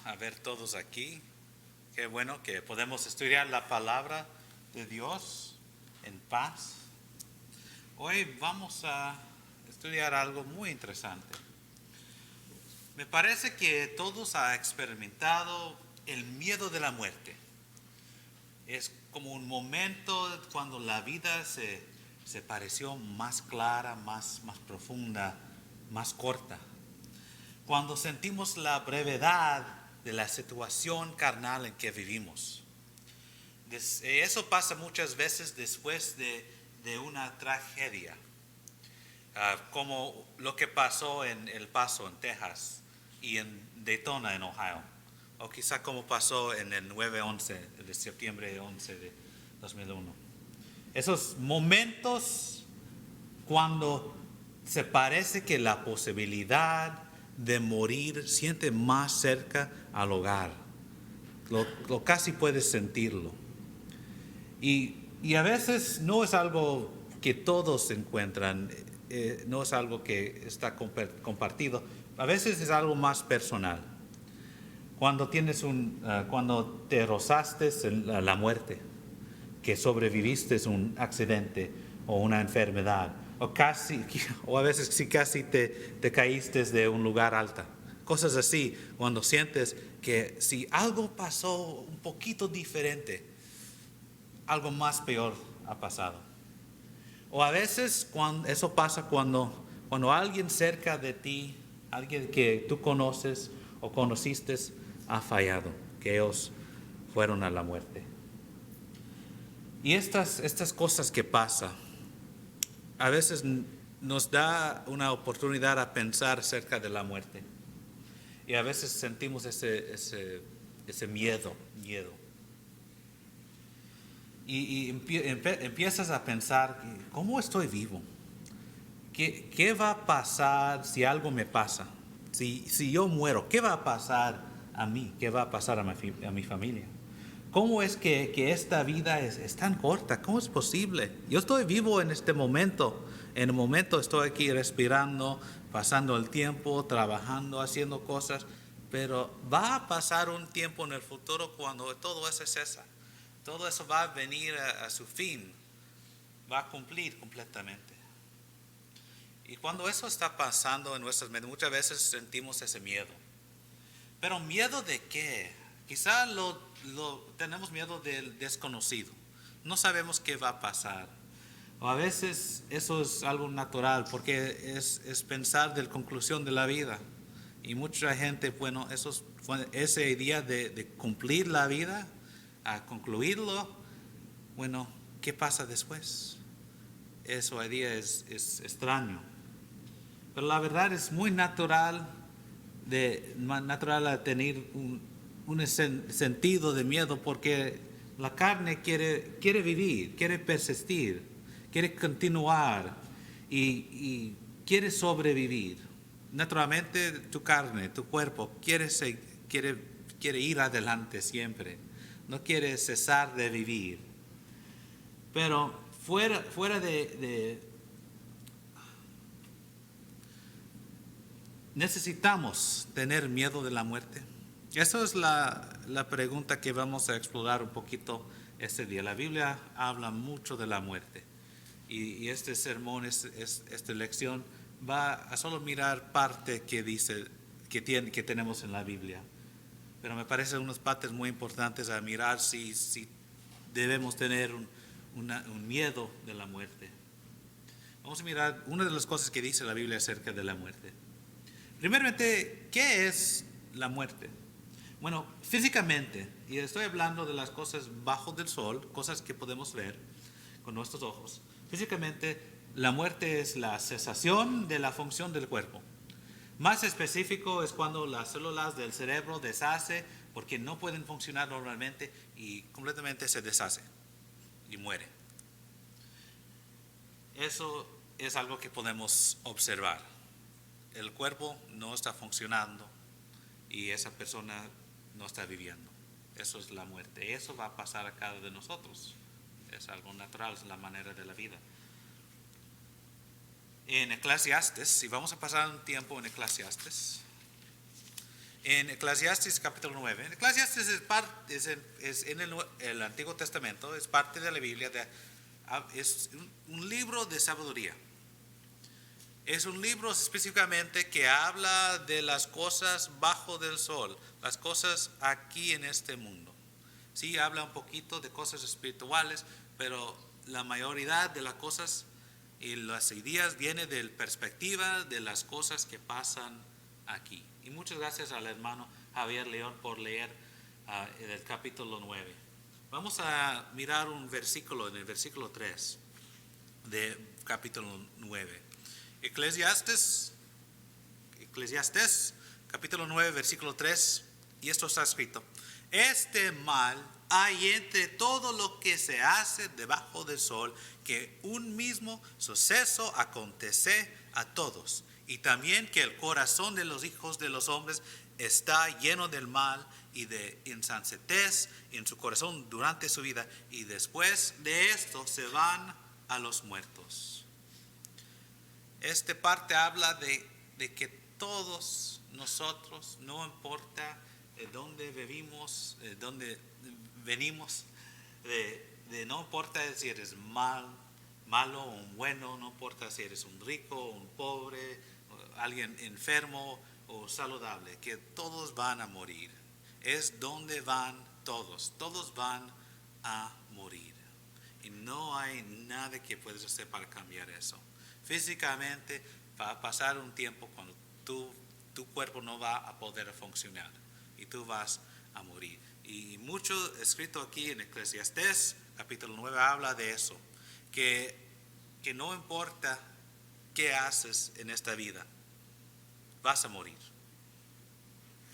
a ver todos aquí. Qué bueno que podemos estudiar la palabra de Dios en paz. Hoy vamos a estudiar algo muy interesante. Me parece que todos han experimentado el miedo de la muerte. Es como un momento cuando la vida se pareció más clara, más profunda, más corta. Cuando sentimos la brevedad de la situación carnal en que vivimos. Eso pasa muchas veces después de una tragedia, como lo que pasó en El Paso, en Texas, y en Daytona, en Ohio, o quizá como pasó en el 9/11, de septiembre 11 de 2001. Esos momentos cuando se parece que la posibilidad de morir siente más cerca al hogar. Lo casi puedes sentirlo. Y a veces no es algo que todos encuentran, no es algo que está compartido. A veces es algo más personal. Cuando cuando te rozaste en la muerte, que sobreviviste un accidente o una enfermedad, o a veces si casi te caíste de un lugar alto. Cosas así, cuando sientes que si algo pasó un poquito diferente, algo más peor ha pasado. O a veces eso pasa cuando alguien cerca de ti, alguien que tú conoces o conociste, ha fallado, que ellos fueron a la muerte. Y estas cosas que pasan, a veces nos da una oportunidad a pensar acerca de la muerte. Y a veces sentimos ese miedo. Y empiezas a pensar, ¿cómo estoy vivo? ¿Qué va a pasar si algo me pasa? Si yo muero, ¿qué va a pasar a mí? ¿Qué va a pasar a mi familia? ¿Cómo es que esta vida es tan corta? ¿Cómo es posible? Yo estoy vivo en este momento. En el momento estoy aquí respirando, pasando el tiempo, trabajando, haciendo cosas. Pero va a pasar un tiempo en el futuro cuando todo eso cesa. Todo eso va a venir a su fin. Va a cumplir completamente. Y cuando eso está pasando en nuestras mentes, muchas veces sentimos ese miedo. Pero ¿miedo de qué? Quizá tenemos miedo del desconocido. No sabemos qué va a pasar. O a veces eso es algo natural porque es pensar de la conclusión de la vida. Y mucha gente, bueno, ese día de cumplir la vida, a concluirlo, bueno, ¿qué pasa después? Eso hoy día es extraño. Pero la verdad es muy natural a tener un sentido de miedo porque la carne quiere vivir, quiere persistir, quiere continuar y quiere sobrevivir. Naturalmente tu carne, tu cuerpo quiere ir adelante siempre, no quiere cesar de vivir. Pero fuera de ¿necesitamos tener miedo de la muerte? Esa es la pregunta que vamos a explorar un poquito este día. La Biblia habla mucho de la muerte. Y este sermón, esta lección, va a solo mirar parte que dice, que tenemos en la Biblia. Pero me parecen unas partes muy importantes a mirar si debemos tener un miedo de la muerte. Vamos a mirar una de las cosas que dice la Biblia acerca de la muerte. Primeramente, ¿qué es la muerte? Bueno, físicamente, y estoy hablando de las cosas bajo del sol, cosas que podemos ver con nuestros ojos. Físicamente, la muerte es la cesación de la función del cuerpo. Más específico es cuando las células del cerebro deshacen porque no pueden funcionar normalmente y completamente se deshace y muere. Eso es algo que podemos observar. El cuerpo no está funcionando y esa persona no está viviendo. Eso es la muerte. Eso va a pasar a cada uno de nosotros. Es algo natural, es la manera de la vida. En Eclesiastes, si vamos a pasar un tiempo en Eclesiastes En Eclesiastes capítulo 9. Eclesiastes es en el Antiguo Testamento, es parte de la Biblia, es un libro de sabiduría. Es un libro específicamente que habla de las cosas bajo del sol, las cosas aquí en este mundo. Sí, habla un poquito de cosas espirituales, pero la mayoría de las cosas y las ideas viene de la perspectiva de las cosas que pasan aquí. Y muchas gracias al hermano Javier León por leer el capítulo 9. Vamos a mirar un versículo en el versículo 3 de capítulo 9. Eclesiastes capítulo 9 versículo 3, y esto está escrito: este mal hay entre todo lo que se hace debajo del sol, que un mismo suceso acontece a todos, y también que el corazón de los hijos de los hombres está lleno del mal y de insensatez en su corazón durante su vida, y después de esto se van a los muertos. Esta parte habla de que todos nosotros, no importa dónde vivimos, dónde venimos, no importa si eres malo o bueno, no importa si eres un rico o un pobre, o alguien enfermo o saludable, que todos van a morir. Es donde van todos van a morir. Y no hay nada que puedes hacer para cambiar eso. Físicamente va a pasar un tiempo cuando tu cuerpo no va a poder funcionar y tú vas a morir. Y mucho escrito aquí en Eclesiastés capítulo 9 habla de eso, que no importa qué haces en esta vida, vas a morir.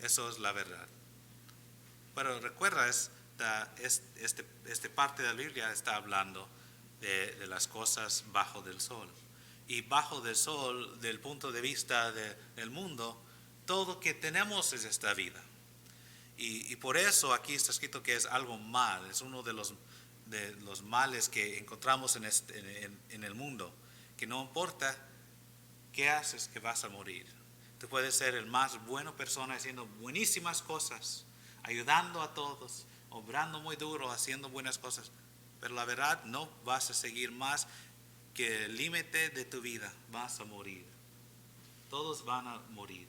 Eso es la verdad. Pero recuerda, esta parte de la Biblia está hablando de las cosas bajo del sol. Y bajo del sol, del punto de vista del mundo, todo que tenemos es esta vida. Y por eso aquí está escrito que es algo mal, es uno de los males que encontramos en el mundo, que no importa qué haces, que vas a morir. Tú puedes ser el más buena persona haciendo buenísimas cosas, ayudando a todos, obrando muy duro, haciendo buenas cosas, pero la verdad no vas a seguir más que el límite de tu vida, vas a morir. Todos van a morir.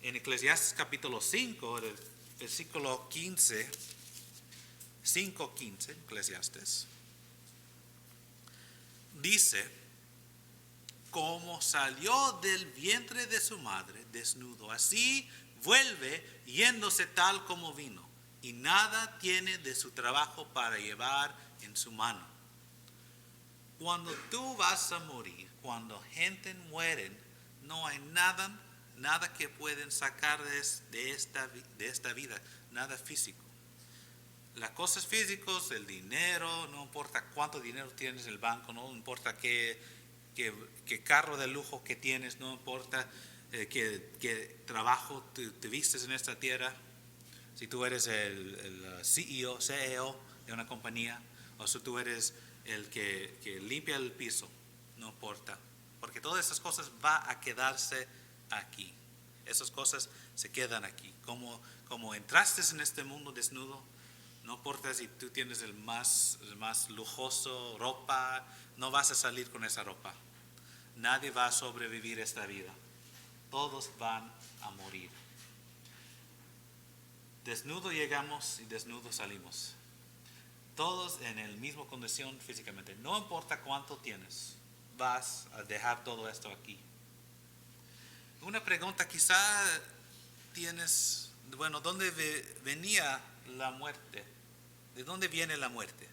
En Eclesiastes capítulo 5, el versículo 15, 5:15, Eclesiastes, dice: como salió del vientre de su madre desnudo, así vuelve yéndose tal como vino, y nada tiene de su trabajo para llevar en su mano. Cuando tú vas a morir, cuando gente muere, no hay nada que pueden sacar de esta vida, nada físico. Las cosas físicas, el dinero, no importa cuánto dinero tienes en el banco, no importa qué carro de lujo que tienes, no importa qué trabajo te vistes en esta tierra, si tú eres el CEO de una compañía, o si tú eres el que limpia el piso, no importa, porque todas esas cosas van a quedarse aquí. Esas cosas se quedan aquí. Como entraste en este mundo desnudo, no importa si tú tienes el más lujoso ropa, no vas a salir con esa ropa. Nadie va a sobrevivir esta vida. Todos van a morir. Desnudo llegamos y desnudo salimos. Todos en la misma condición físicamente. No importa cuánto tienes, vas a dejar todo esto aquí. Una pregunta quizá tienes, ¿dónde venía la muerte? ¿De dónde viene la muerte?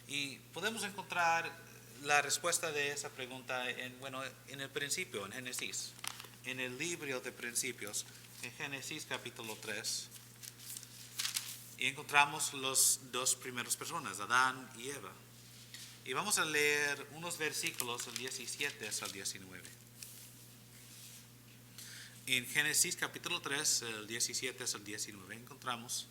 Y podemos encontrar la respuesta de esa pregunta en el principio, en Génesis. En el libro de principios, en Génesis capítulo 3. Y encontramos los dos primeras personas, Adán y Eva. Y vamos a leer unos versículos, el 17 hasta el 19. En Génesis capítulo 3, el 17 hasta el 19, encontramos,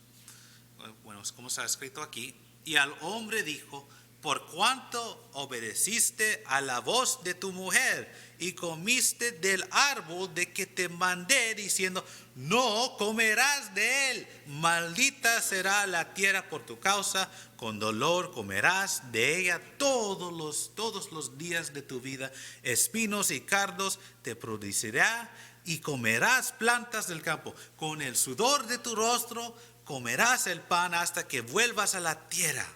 como está escrito aquí: y al hombre dijo: por cuanto obedeciste a la voz de tu mujer y comiste del árbol de que te mandé, diciendo, no comerás de él, maldita será la tierra por tu causa, con dolor comerás de ella todos los días de tu vida, espinos y cardos te producirá, y comerás plantas del campo, con el sudor de tu rostro comerás el pan hasta que vuelvas a la tierra,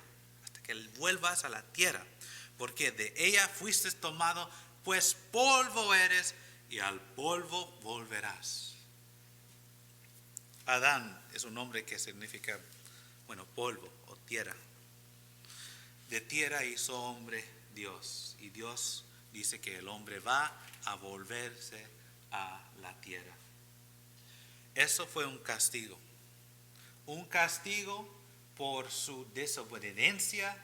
porque de ella fuiste tomado, pues polvo eres y al polvo volverás. Adán es un nombre que significa, polvo o tierra. De tierra hizo hombre Dios, y Dios dice que el hombre va a volverse a la tierra. Eso fue un castigo por su desobediencia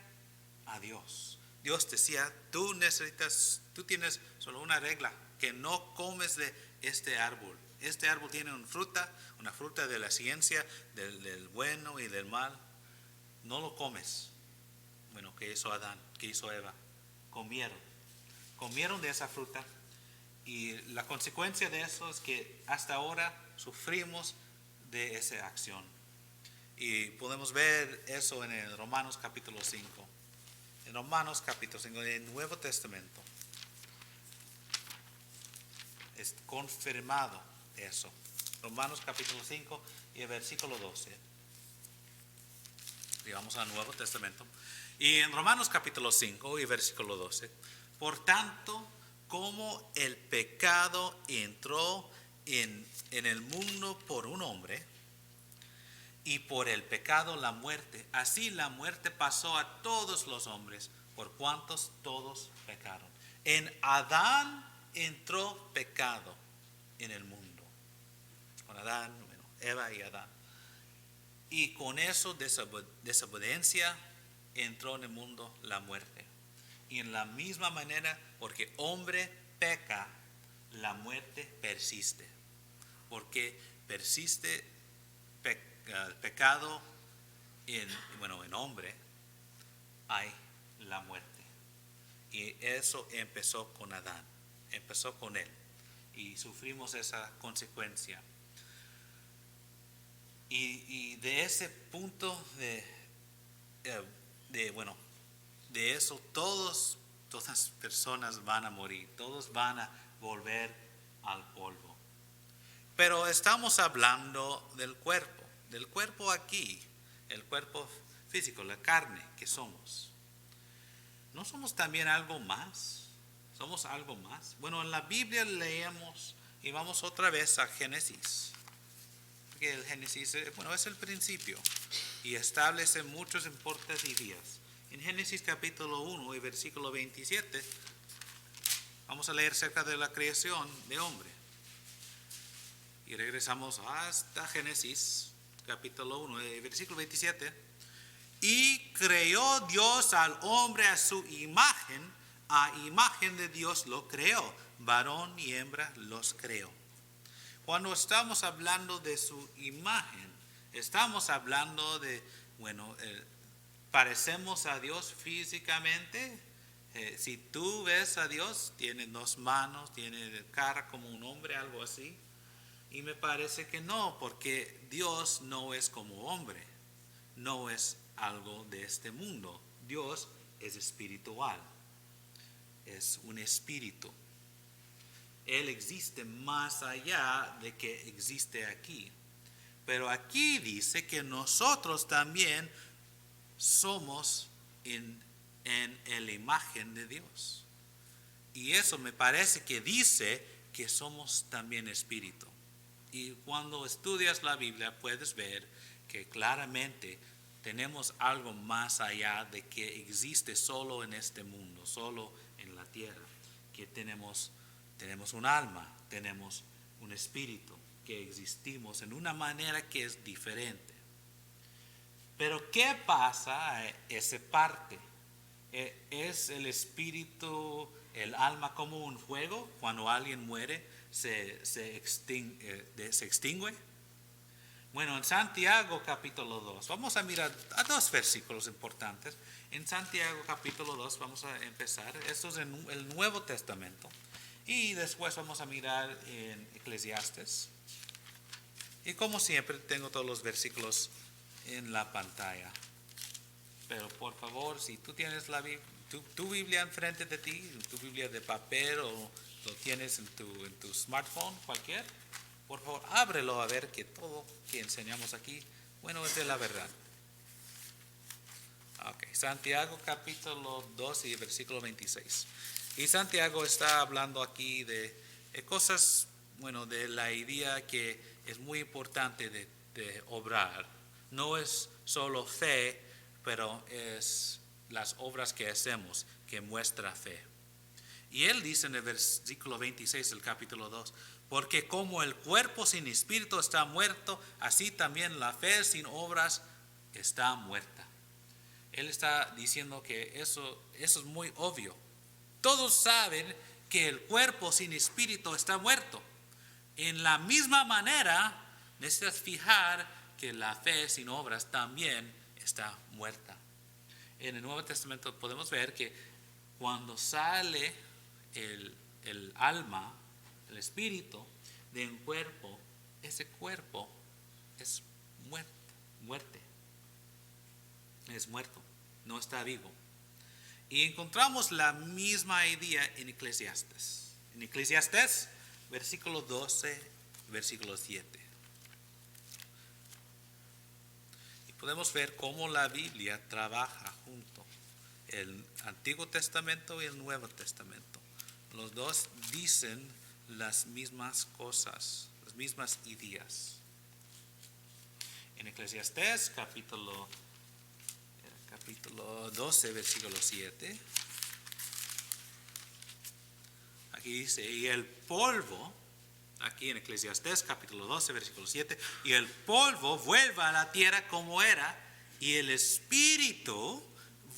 a Dios. Dios decía, tú tienes solo una regla, que no comes de este árbol. Este árbol tiene una fruta de la ciencia, del bueno y del mal. No lo comes. Bueno, ¿qué hizo Adán? ¿Qué hizo Eva? Comieron de esa fruta, y la consecuencia de eso es que hasta ahora sufrimos de esa acción. Y podemos ver eso en el Romanos capítulo 5. En Romanos capítulo 5, en el Nuevo Testamento, es confirmado eso. Romanos capítulo 5 y el versículo 12. Y vamos al Nuevo Testamento. Y en Romanos capítulo 5 y versículo 12. Por tanto, como el pecado entró en el mundo por un hombre, y por el pecado la muerte, así la muerte pasó a todos los hombres, por cuantos todos pecaron. En Adán entró pecado en el mundo. Con Adán, Eva y Adán. Y con eso desobediencia entró en el mundo la muerte. Y en la misma manera, porque hombre peca, la muerte persiste. Porque persiste el pecado en hombre, hay la muerte. Y eso empezó con Adán, empezó con él, y sufrimos esa consecuencia. Y de ese punto de eso todas las personas van a morir, todos van a volver al polvo. Pero estamos hablando del cuerpo aquí, el cuerpo físico, la carne que somos. ¿No somos también algo más? ¿Somos algo más? Bueno, en la Biblia leemos y vamos otra vez a Génesis. Porque el Génesis, es el principio y establece muchos importantes días. En Génesis capítulo 1 y versículo 27, vamos a leer acerca de la creación de hombre. Y regresamos hasta Génesis capítulo 1, versículo 27. Y creó Dios al hombre a su imagen, a imagen de Dios lo creó, varón y hembra los creó. Cuando estamos hablando de su imagen, estamos hablando de, parecemos a Dios físicamente. Si tú ves a Dios, tiene dos manos, tiene cara como un hombre, algo así. Y me parece que no, porque Dios no es como hombre, no es algo de este mundo. Dios es espiritual, es un espíritu. Él existe más allá de que existe aquí. Pero aquí dice que nosotros también somos en la imagen de Dios. Y eso me parece que dice que somos también espíritu. Y cuando estudias la Biblia puedes ver que claramente tenemos algo más allá de que existe solo en este mundo, solo en la tierra. Que tenemos un alma, tenemos un espíritu, que existimos en una manera que es diferente. Pero ¿qué pasa a esa parte? ¿Es el espíritu, el alma como un fuego? Cuando alguien muere, se extingue. Bueno, en Santiago capítulo 2, vamos a mirar a dos versículos importantes. En Santiago capítulo 2 vamos a empezar, esto es en el Nuevo Testamento. Y después vamos a mirar en Eclesiastes. Y como siempre tengo todos los versículos en la pantalla. Pero por favor, si tú tienes tu Biblia enfrente de ti, tu Biblia de papel o lo tienes en tu smartphone, cualquier, por favor, ábrelo a ver que todo que enseñamos aquí, bueno, es de la verdad. Ok, Santiago capítulo 2 y versículo 26. Y Santiago está hablando aquí de cosas, bueno, de la idea que es muy importante de obrar. No es solo fe, pero es las obras que hacemos que muestra fe. Y él dice en el versículo 26 del capítulo 2, porque como el cuerpo sin espíritu está muerto, así también la fe sin obras está muerta. Él está diciendo que eso es muy obvio. Todos saben que el cuerpo sin espíritu está muerto. En la misma manera, necesitas fijar que la fe sin obras también está muerta. En el Nuevo Testamento podemos ver que cuando sale el alma, el espíritu de un cuerpo, ese cuerpo es muerte. Es muerto, no está vivo. Y encontramos la misma idea en Eclesiastes. En Eclesiastes, versículo 12, versículo 7. Y podemos ver cómo la Biblia trabaja junto. El Antiguo Testamento y el Nuevo Testamento. Los dos dicen las mismas cosas, las mismas ideas. En Eclesiastés capítulo 12, versículo 7. Aquí dice, y el polvo, aquí en Eclesiastés capítulo 12, versículo 7, y el polvo vuelva a la tierra como era, y el espíritu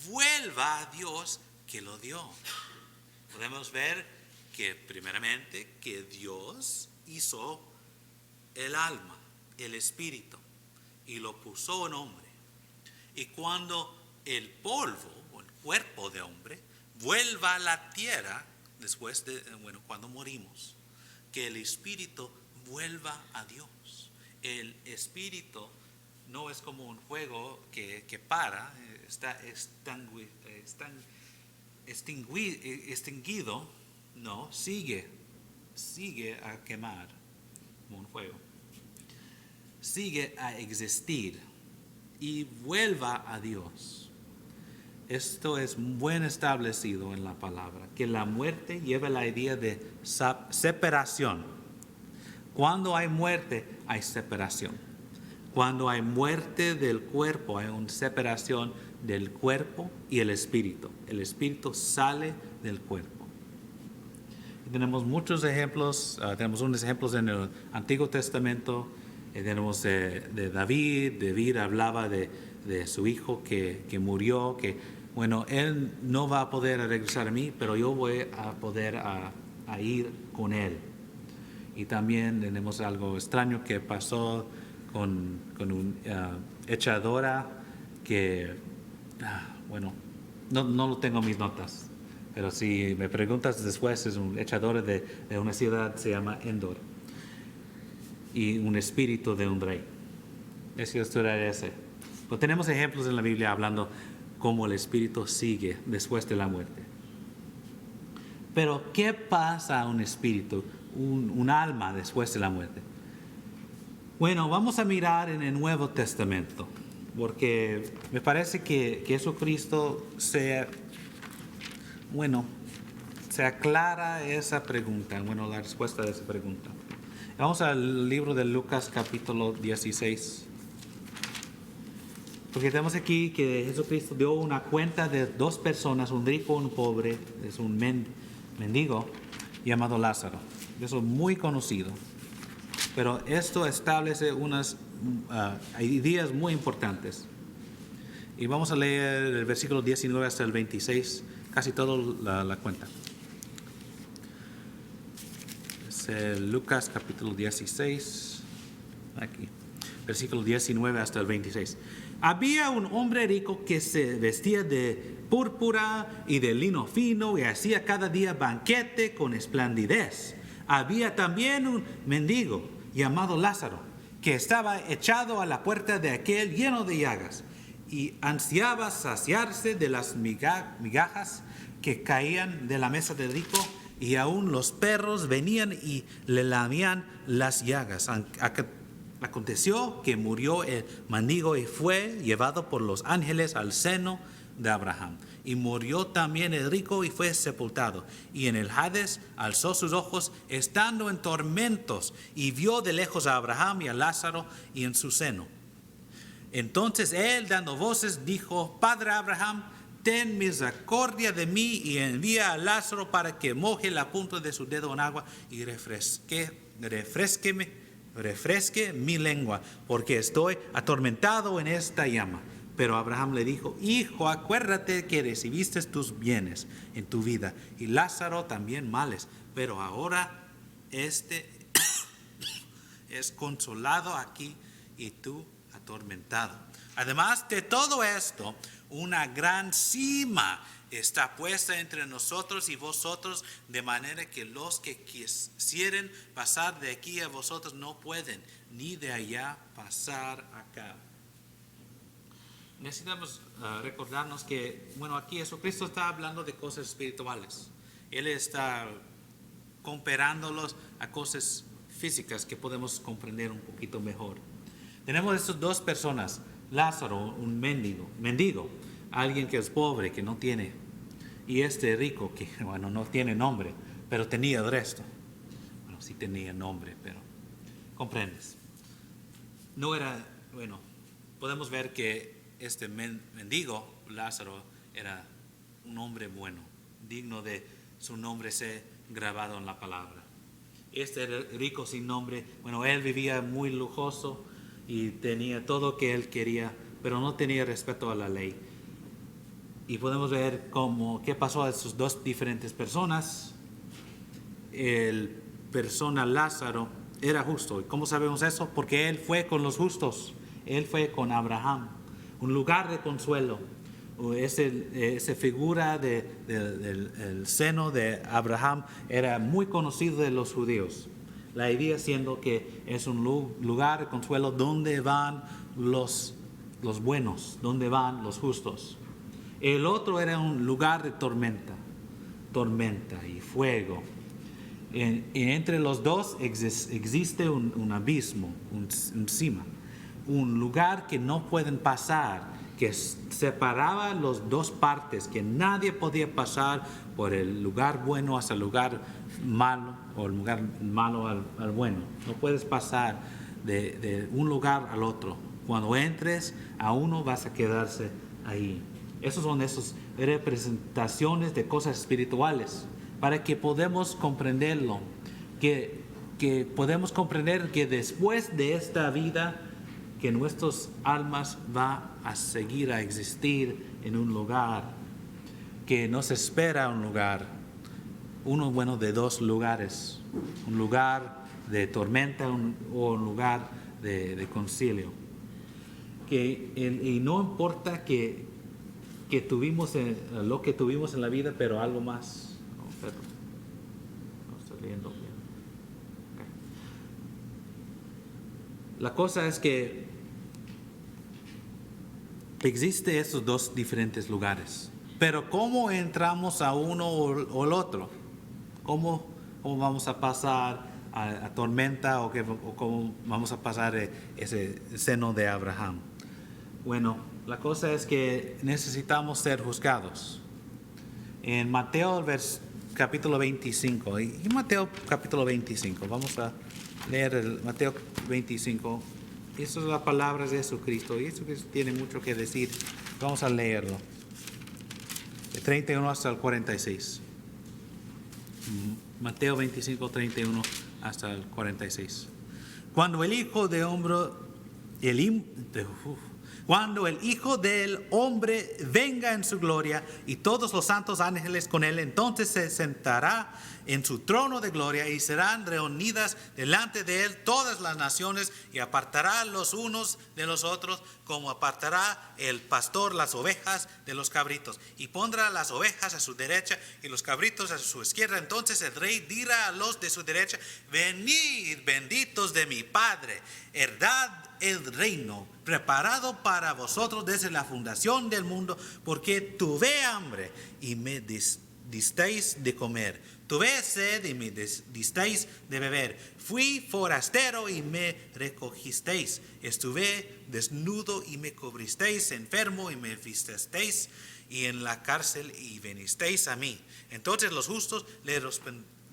vuelva a Dios que lo dio. Podemos ver que primeramente que Dios hizo el alma, el espíritu, y lo puso en hombre. Y cuando el polvo o el cuerpo de hombre vuelva a la tierra, después de, cuando morimos, que el espíritu vuelva a Dios. El espíritu no es como un fuego que para, está extinguido, no, sigue a quemar como un fuego. Sigue a existir y vuelva a Dios. Esto es bien establecido en la palabra, que la muerte lleva la idea de separación. Cuando hay muerte, hay separación. Cuando hay muerte del cuerpo, hay una separación del cuerpo y el espíritu. El espíritu sale del cuerpo. Y tenemos muchos ejemplos, tenemos unos ejemplos en el Antiguo Testamento. Tenemos de David hablaba de su hijo que murió, que él no va a poder regresar a mí, pero yo voy a poder a ir con él. Y también tenemos algo extraño que pasó con una echadora que, no lo tengo en mis notas, pero si me preguntas después, es un echador de una ciudad, se llama Endor, y un espíritu de un rey. Esa historia es ese. Pero tenemos ejemplos en la Biblia hablando cómo el espíritu sigue después de la muerte. Pero, ¿qué pasa a un espíritu, un alma después de la muerte? Bueno, vamos a mirar en el Nuevo Testamento, porque me parece que Jesucristo se aclara esa pregunta, la respuesta de esa pregunta. Vamos al libro de Lucas capítulo 16. Porque tenemos aquí que Jesucristo dio una cuenta de dos personas, un rico y un pobre, es un mendigo llamado Lázaro. Eso es muy conocido. Pero esto establece unas ideas muy importantes. Y vamos a leer el versículo 19 hasta el 26, casi toda la cuenta. Es Lucas capítulo 16, aquí. versículo 19 hasta el 26. Había un hombre rico que se vestía de púrpura y de lino fino y hacía cada día banquete con esplendidez. Había también un mendigo llamado Lázaro, que estaba echado a la puerta de aquel lleno de llagas y ansiaba saciarse de las migajas que caían de la mesa del rico, y aún los perros venían y le lamían las llagas. Aconteció que murió el mendigo y fue llevado por los ángeles al seno de Abraham. Y murió también el rico y fue sepultado. Y en el Hades alzó sus ojos, estando en tormentos, y vio de lejos a Abraham y a Lázaro y en su seno. Entonces él, dando voces, dijo: Padre Abraham, ten misericordia de mí y envía a Lázaro para que moje la punta de su dedo en agua y refresque mi lengua, porque estoy atormentado en esta llama. Pero Abraham le dijo: Hijo, acuérdate que recibiste tus bienes en tu vida, y Lázaro también males, pero ahora este es consolado aquí y tú atormentado. Además de todo esto, una gran cima está puesta entre nosotros y vosotros, de manera que los que quisieren pasar de aquí a vosotros no pueden, ni de allá pasar acá. Necesitamos recordarnos que, aquí Jesucristo está hablando de cosas espirituales. Él está comparándolos a cosas físicas que podemos comprender un poquito mejor. Tenemos estas dos personas: Lázaro, un mendigo, alguien que es pobre, que no tiene, y este rico que, no tiene nombre, pero tenía el resto. Sí tenía nombre, pero comprendes. No era, podemos ver que este mendigo, Lázaro, era un hombre bueno, digno de su nombre ser grabado en la palabra. Este era rico sin nombre. Él vivía muy lujoso y tenía todo lo que él quería, pero no tenía respeto a la ley. Y podemos ver qué pasó a sus dos diferentes personas. El persona Lázaro era justo. ¿Y cómo sabemos eso? Porque él fue con los justos. Él fue con Abraham, un lugar de consuelo. Esa figura del seno de Abraham era muy conocido de los judíos. La idea siendo que es un lugar de consuelo donde van los buenos, donde van los justos. El otro era un lugar de tormenta y fuego. Y entre los dos existe un abismo, un cima, un lugar que no pueden pasar, que separaba las dos partes, que nadie podía pasar por el lugar bueno hasta el lugar malo, o el lugar malo al bueno. No puedes pasar de un lugar al otro. Cuando entres a uno, vas a quedarse ahí. Esas son esas representaciones de cosas espirituales, para que podamos comprenderlo, que podemos comprender que después de esta vida, que nuestras almas va a seguir a existir en un lugar, que nos espera un lugar, uno de dos lugares, un lugar de tormenta o un lugar de concilio. Y no importa que tuvimos lo que tuvimos en la vida, pero algo más. No estoy leyendo bien. Okay. La cosa es que existen esos dos diferentes lugares, pero ¿cómo entramos a uno o el otro? ¿Cómo vamos a pasar a tormenta o cómo vamos a pasar ese seno de Abraham? La cosa es que necesitamos ser juzgados. En Mateo capítulo 25, y Mateo capítulo 25, vamos a leer el Mateo 25. Esas son las palabras de Jesucristo, y Jesucristo tiene mucho que decir. Vamos a leerlo. De 31 hasta el 46. Mateo 25, 31 hasta el 46. Cuando el Hijo de Hombre, Cuando el Hijo del Hombre venga en su gloria y todos los santos ángeles con él, entonces se sentará en su trono de gloria y serán reunidas delante de él todas las naciones, y apartará los unos de los otros como apartará el pastor las ovejas de los cabritos, y pondrá las ovejas a su derecha y los cabritos a su izquierda. Entonces el rey dirá a los de su derecha: venid, benditos de mi Padre, heredad el reino preparado para vosotros desde la fundación del mundo, porque tuve hambre y me disteis de comer, tuve sed y me disteis de beber, fui forastero y me recogisteis, estuve desnudo y me cubristeis, enfermo y me vististeis, y en la cárcel y vinisteis a mí. Entonces los justos le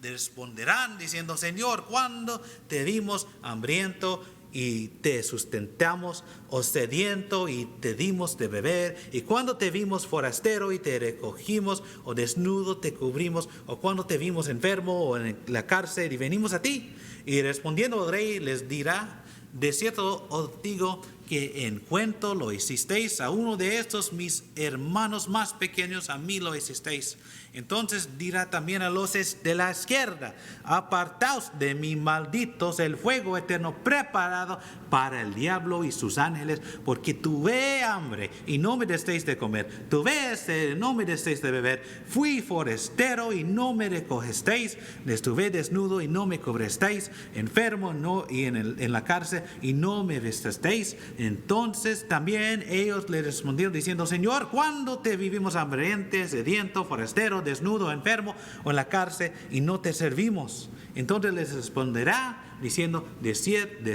responderán diciendo: Señor, ¿cuándo te vimos hambriento y te sustentamos, o sediento y te dimos de beber? Y cuando te vimos forastero y te recogimos, o desnudo te cubrimos, o cuando te vimos enfermo o en la cárcel y venimos a ti? Y respondiendo el rey les dirá: de cierto os digo que en cuanto lo hicisteis a uno de estos mis hermanos más pequeños, a mí lo hicisteis. Entonces dirá también a los de la izquierda: apartaos de mí, malditos, el fuego eterno preparado para el diablo y sus ángeles, porque tuve hambre y no me disteis de comer, tuve sed y no me disteis de beber, fui forastero y no me recogisteis, estuve desnudo y no me cubristeis, enfermo y en la cárcel y no me vististeis. Entonces también ellos le respondieron diciendo: Señor, ¿cuándo te vivimos hambriento, sediento, forastero, desnudo, enfermo o en la cárcel y no te servimos? Entonces les responderá diciendo: de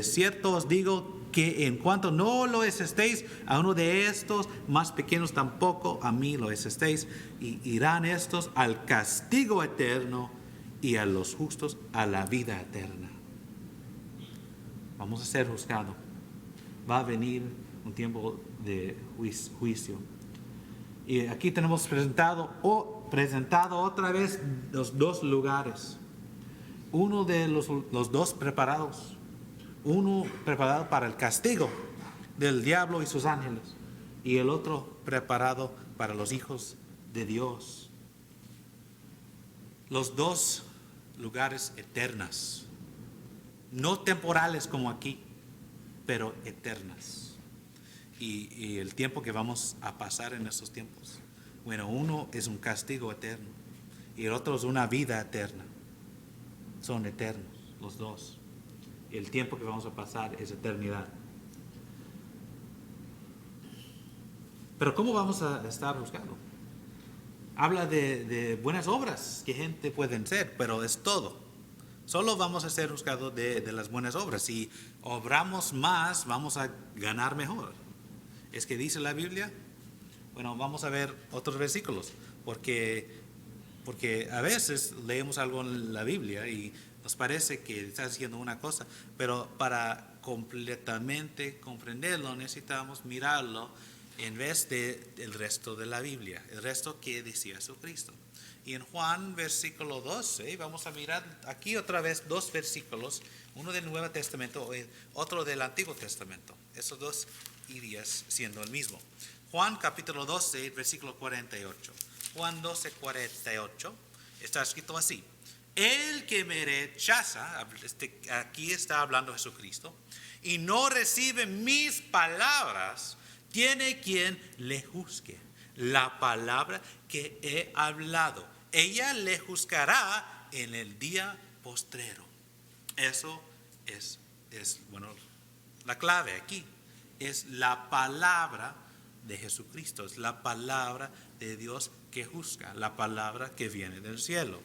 cierto os digo que en cuanto no lo hicisteis a uno de estos más pequeños, tampoco a mí lo hicisteis. Y irán estos al castigo eterno y a los justos a la vida eterna. Vamos a ser juzgados. Va a venir un tiempo de juicio. Y aquí tenemos presentado otra vez los dos lugares. Uno de los dos preparados. Uno preparado para el castigo del diablo y sus ángeles, y el otro preparado para los hijos de Dios. Los dos lugares eternos, no temporales como aquí, pero eternas. Y el tiempo que vamos a pasar en estos tiempos, bueno, uno es un castigo eterno y el otro es una vida eterna. Son eternos los dos. El tiempo que vamos a pasar es eternidad. Pero ¿cómo vamos a estar juzgados? Habla de buenas obras que gente pueden ser, pero es todo. Solo vamos a ser juzgados de las buenas obras. Si obramos más, vamos a ganar mejor. ¿Es que dice la Biblia? Bueno, vamos a ver otros versículos, porque a veces leemos algo en la Biblia y nos parece que está diciendo una cosa, pero para completamente comprenderlo necesitamos mirarlo en vez del resto de la Biblia, el resto que decía Jesucristo. Y en Juan versículo 12, vamos a mirar aquí otra vez dos versículos, uno del Nuevo Testamento y otro del Antiguo Testamento. Esos dos irían siendo el mismo. Juan capítulo 12, versículo 48. Juan 12, 48, está escrito así: el que me rechaza, aquí está hablando Jesucristo, y no recibe mis palabras, tiene quien le juzgue. La palabra que he hablado, ella le juzgará en el día postrero. Eso es bueno, la clave aquí es la palabra de Jesucristo, es la palabra de Dios que juzga, la palabra que viene del cielo.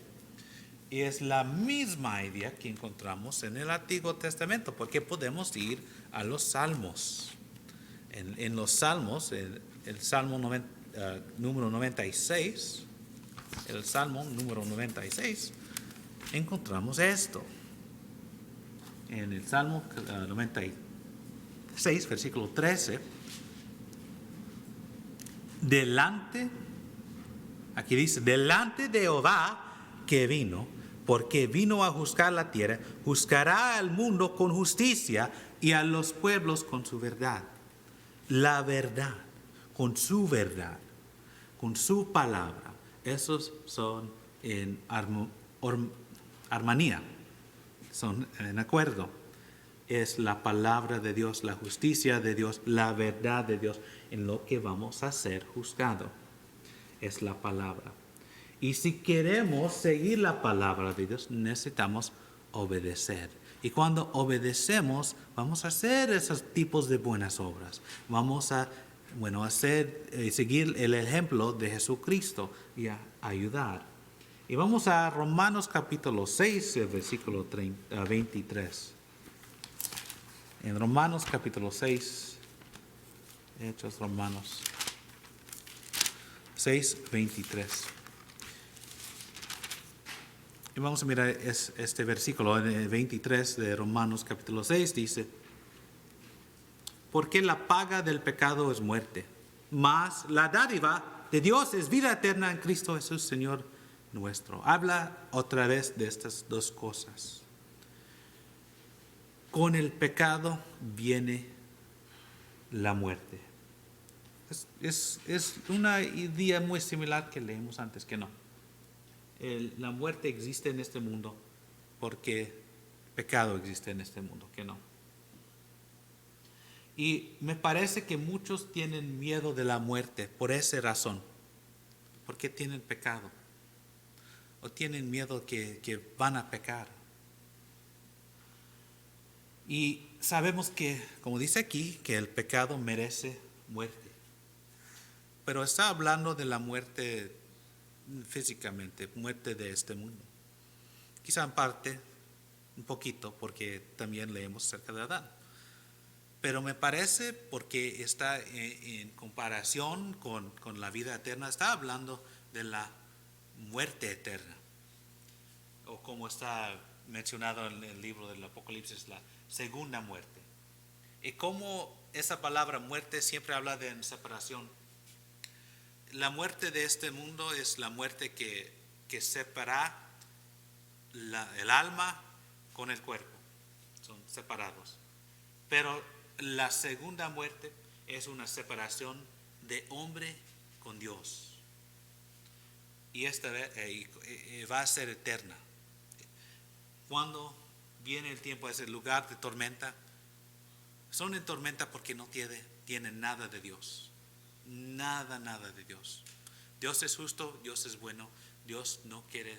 Y es la misma idea que encontramos en el Antiguo Testamento, porque podemos ir a los Salmos. En los Salmos, el Salmo número 96, el Salmo número 96, encontramos esto. En el Salmo 96, versículo 13, aquí dice: delante de Jehová que vino, porque vino a juzgar la tierra, juzgará al mundo con justicia y a los pueblos con su verdad. la verdad, con su verdad, con su palabra. Esos son en armonía, son en acuerdo. Es la palabra de Dios, la justicia de Dios, la verdad de Dios en lo que vamos a ser juzgados. Es la palabra. Y si queremos seguir la palabra de Dios, necesitamos obedecer. Y cuando obedecemos, vamos a hacer esos tipos de buenas obras. Vamos a, seguir el ejemplo de Jesucristo y a ayudar. Y vamos a Romanos capítulo 6, versículo 23. En Romanos capítulo 6, Hechos Romanos 6, 23. Y vamos a mirar este versículo, el 23 de Romanos capítulo 6, dice: porque la paga del pecado es muerte, mas la dádiva de Dios es vida eterna en Cristo Jesús, Señor nuestro. Habla otra vez de estas dos cosas. Con el pecado viene la muerte. Es una idea muy similar que leímos antes, que no. La muerte existe en este mundo porque pecado existe en este mundo, que no. Y me parece que muchos tienen miedo de la muerte por esa razón. Porque tienen pecado. O tienen miedo que van a pecar. Y sabemos que, como dice aquí, que el pecado merece muerte. Pero está hablando de la muerte físicamente, muerte de este mundo. Quizá en parte, un poquito, porque también leemos acerca de Adán. Pero me parece, porque está en comparación con la vida eterna, está hablando de la muerte eterna. O como está mencionado en el libro del Apocalipsis, la segunda muerte. Y como esa palabra muerte siempre habla de separación. La muerte de este mundo es la muerte que separa el alma con el cuerpo. Son separados. Pero la segunda muerte es una separación de hombre con Dios. Y esta va a ser eterna. Cuando viene el tiempo, ese lugar de tormenta, son en tormenta porque no tienen nada de Dios. Nada de Dios. Dios es justo, Dios es bueno, Dios no quiere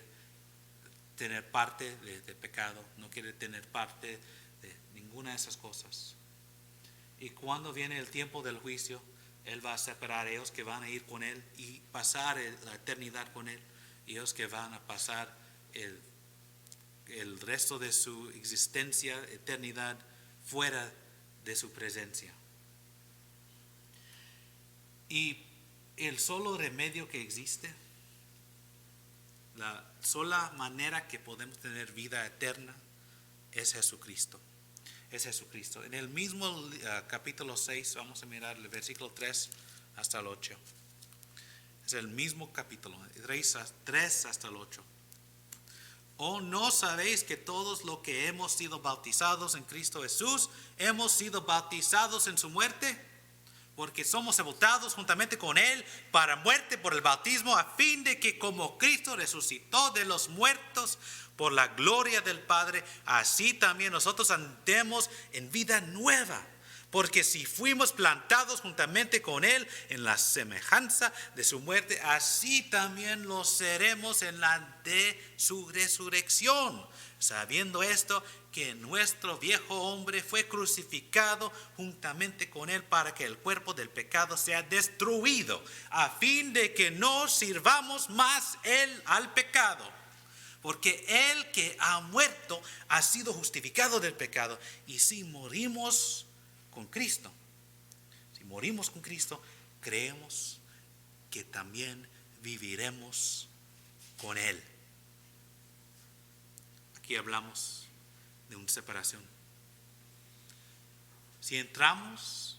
tener parte de pecado, no quiere tener parte de ninguna de esas cosas. Y cuando viene el tiempo del juicio, Él va a separar a ellos que van a ir con Él y pasar la eternidad con Él, y ellos que van a pasar el resto de su existencia, eternidad, fuera de su presencia. Y el solo remedio que existe, la sola manera que podemos tener vida eterna es Jesucristo. Es Jesucristo. En el mismo capítulo 6, vamos a mirar el versículo 3 hasta el 8. Es el mismo capítulo, 3 hasta el 8. ¿O no sabéis que todos los que hemos sido bautizados en Cristo Jesús, hemos sido bautizados en su muerte? Porque somos sepultados juntamente con Él para muerte por el bautismo, a fin de que como Cristo resucitó de los muertos por la gloria del Padre, así también nosotros andemos en vida nueva. Porque si fuimos plantados juntamente con Él en la semejanza de su muerte, así también lo seremos en la de su resurrección. Sabiendo esto, que nuestro viejo hombre fue crucificado juntamente con Él para que el cuerpo del pecado sea destruido, a fin de que no sirvamos más al pecado. Porque el que ha muerto ha sido justificado del pecado. Y si morimos con Cristo, creemos que también viviremos con Él. Aquí hablamos de una separación. Si entramos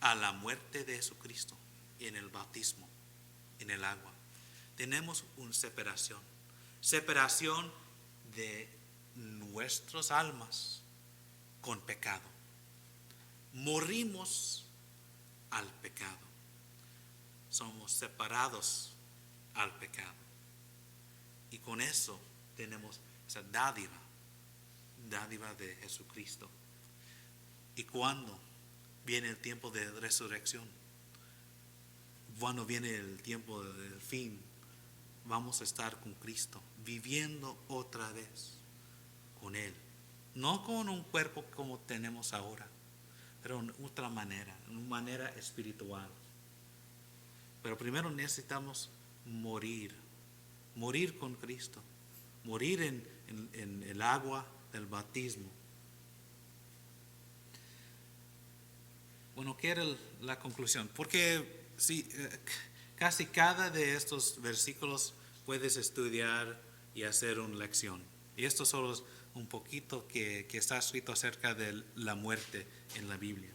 a la muerte de Jesucristo en el bautismo, en el agua, tenemos una separación de nuestras almas con pecado. Morimos al pecado. Somos separados al pecado. Y con eso tenemos esa dádiva de Jesucristo. Y cuando viene el tiempo de resurrección, cuando viene el tiempo del fin, vamos a estar con Cristo, viviendo otra vez con Él. No con un cuerpo como tenemos ahora, pero en otra manera, en una manera espiritual. Pero primero necesitamos morir con Cristo, morir en el agua del bautismo. Bueno, ¿qué era la conclusión? Porque casi cada de estos versículos puedes estudiar y hacer una lección. Y esto solo es un poquito que está escrito acerca de la muerte en la Biblia.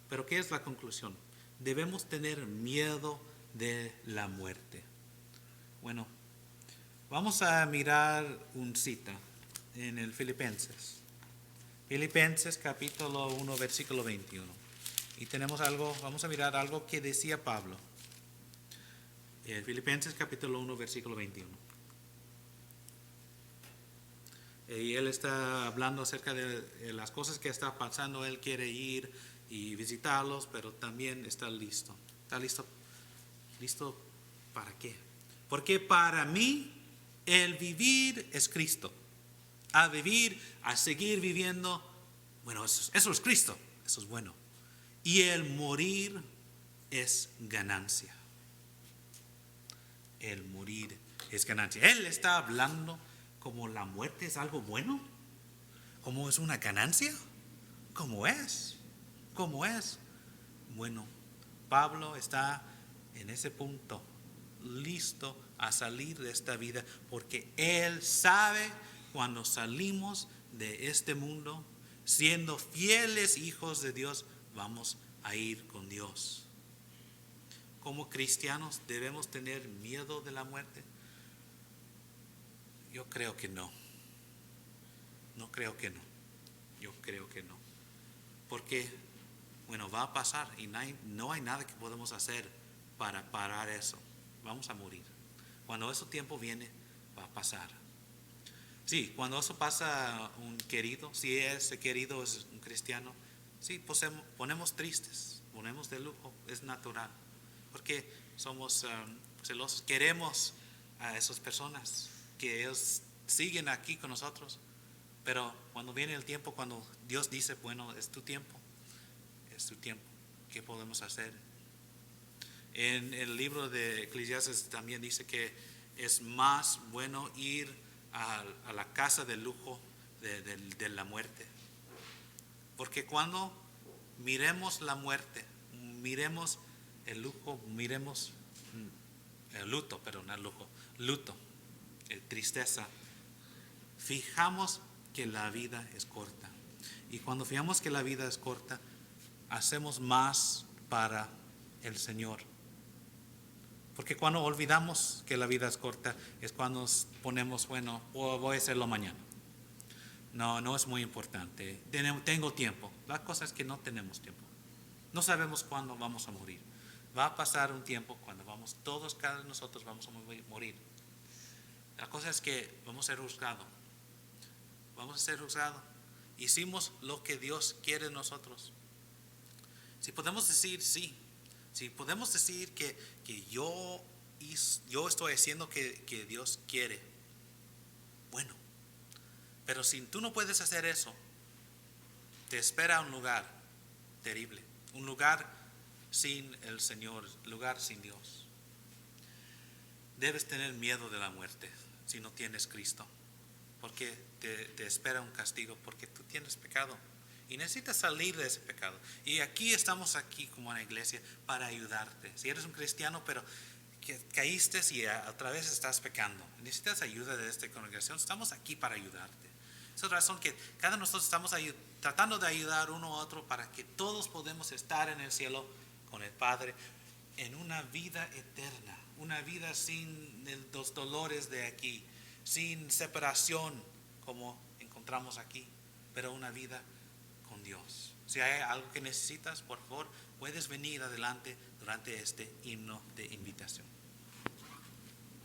Pero ¿qué es la conclusión? Debemos tener miedo de la muerte. Bueno, vamos a mirar una cita en el Filipenses. Filipenses capítulo 1, versículo 21. Y tenemos vamos a mirar algo que decía Pablo. Filipenses capítulo 1, versículo 21. Y él está hablando acerca de las cosas que está pasando. Él quiere ir y visitarlos, pero también está listo. ¿Está listo? ¿Listo para qué? Porque para mí el vivir es Cristo. A vivir, a seguir viviendo, bueno, eso es Cristo, eso es bueno. Y el morir es ganancia. El morir es ganancia. Él está hablando como la muerte es algo bueno, como es una ganancia, como es. Bueno, Pablo está en ese punto, listo a salir de esta vida, porque él sabe cuando salimos de este mundo, siendo fieles hijos de Dios, vamos a ir con Dios. Como cristianos, ¿debemos tener miedo de la muerte? Yo creo que no. Yo creo que no. Porque, bueno, va a pasar y no hay nada que podemos hacer para parar eso. Vamos a morir. Cuando ese tiempo viene, va a pasar. Sí, cuando eso pasa un querido, si ese querido es un cristiano, sí, ponemos tristes, ponemos de lujo, es natural. Porque somos celosos, queremos a esas personas que ellos siguen aquí con nosotros. Pero cuando viene el tiempo, cuando Dios dice, bueno, es tu tiempo, ¿qué podemos hacer? En el libro de Eclesiastes también dice que es más bueno ir a la casa de lujo de la muerte. Porque cuando miremos la muerte, miremos el lujo, miremos el luto, tristeza, fijamos que la vida es corta. Y cuando fijamos que la vida es corta, hacemos más para el Señor. Porque cuando olvidamos que la vida es corta, es cuando nos ponemos, bueno, voy a hacerlo mañana. No es muy importante. Tengo tiempo. La cosa es que no tenemos tiempo. No sabemos cuándo vamos a morir. Va a pasar un tiempo cuando cada uno de nosotros vamos a morir. La cosa es que vamos a ser juzgados. Hicimos lo que Dios quiere de nosotros. Si podemos decir sí, si podemos decir que yo estoy haciendo que Dios quiere, bueno, pero si tú no puedes hacer eso, te espera un lugar terrible, un lugar sin el Señor, lugar sin Dios. Debes tener miedo de la muerte si no tienes Cristo, porque te espera un castigo, porque tú tienes pecado y necesitas salir de ese pecado. Y estamos aquí como una iglesia para ayudarte. Si eres un cristiano pero que caíste y otra vez estás pecando, necesitas ayuda de esta congregación, estamos aquí para ayudarte. Esa es la razón que cada uno de nosotros estamos tratando de ayudar uno a otro para que todos podamos estar en el cielo con el Padre en una vida eterna, una vida sin los dolores de aquí, sin separación como encontramos aquí, pero una vida con Dios. Si hay algo que necesitas, por favor, puedes venir adelante durante este himno de invitación.